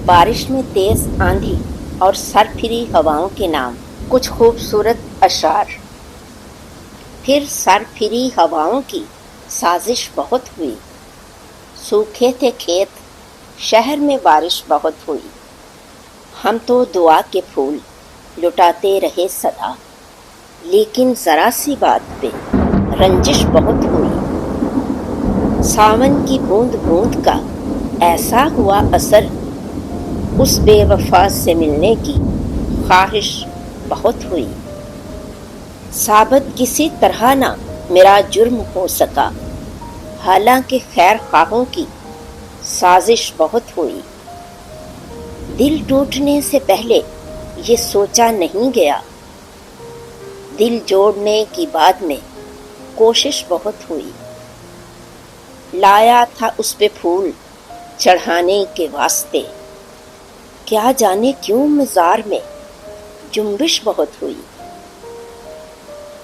बारिश में तेज आंधी और सरफिरी हवाओं के नाम कुछ खूबसूरत अशआर। फिर सरफिरी हवाओं की साजिश बहुत हुई, सूखे थे खेत, शहर में बारिश बहुत हुई। हम तो दुआ के फूल लुटाते रहे सदा, लेकिन ज़रा सी बात पे रंजिश बहुत हुई। सावन की बूंद बूंद का ऐसा हुआ असर, उस बेवफा से मिलने की ख्वाहिश बहुत हुई। साबित किसी तरह ना मेरा जुर्म हो सका, हालांकि खैर ख्वाहों की साजिश बहुत हुई। दिल टूटने से पहले ये सोचा नहीं गया, दिल जोड़ने की बाद में कोशिश बहुत हुई। लाया था उस पे फूल चढ़ाने के वास्ते, क्या जाने क्यों मज़ार में जुम्बिश बहुत हुई।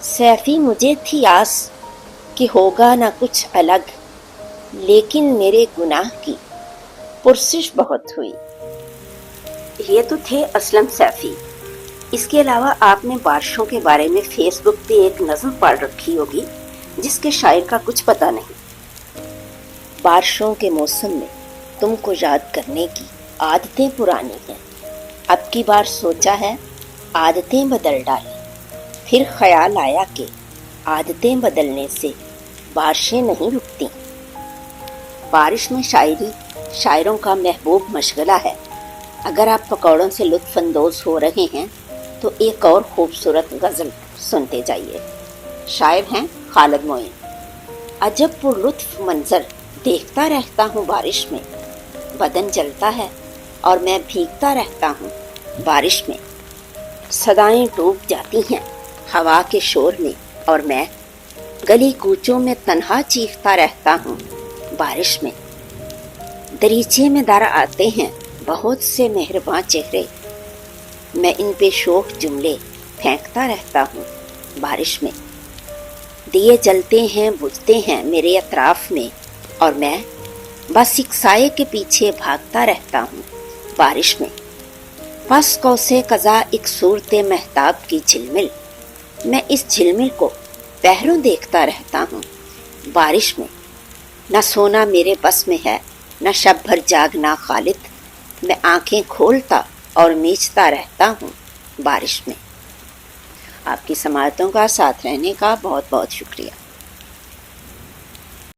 सैफी मुझे थी आस कि होगा ना कुछ अलग, लेकिन मेरे गुनाह की पुरसिश बहुत हुई। ये तो थे असलम सैफी। इसके अलावा आपने बारिशों के बारे में फेसबुक पे एक नज़म पढ़ रखी होगी जिसके शायर का कुछ पता नहीं। बारिशों के मौसम में तुमको याद करने की आदतें पुरानी हैं, अब की बार सोचा है आदतें बदल डालें। फिर ख्याल आया कि आदतें बदलने से बारिशें नहीं रुकती। बारिश में शायरी शायरों का महबूब मशगला है। अगर आप पकौड़ों से लुत्फ़ अंदोज़ हो रहे हैं तो एक और खूबसूरत गज़ल सुनते जाइए। शायर हैं खालिद मोइन। अजब पुरलुत्फ़ मंज़र देखता रहता हूँ बारिश में, बदन जलता है और मैं भीगता रहता हूँ बारिश में। सदाएं डूब जाती हैं हवा के शोर में और मैं गली कूचों में तन्हा चीखता रहता हूँ बारिश में। दरीचे में दर आते हैं बहुत से मेहरबान चेहरे, मैं इन पे शोख जुमले फेंकता रहता हूँ बारिश में। दिए जलते हैं बुझते हैं मेरे अतराफ में और मैं बस एक साये के पीछे भागता रहता हूँ बारिश में। बस कौसे कज़ा एक सूरत महताब की झिलमिल, मैं इस झिलमिल को पहरों देखता रहता हूँ बारिश में। न सोना मेरे बस में है, न शब भर जागना खालिद, मैं आंखें खोलता और मीचता रहता हूँ बारिश में। आपकी समाअतों का साथ रहने का बहुत बहुत शुक्रिया।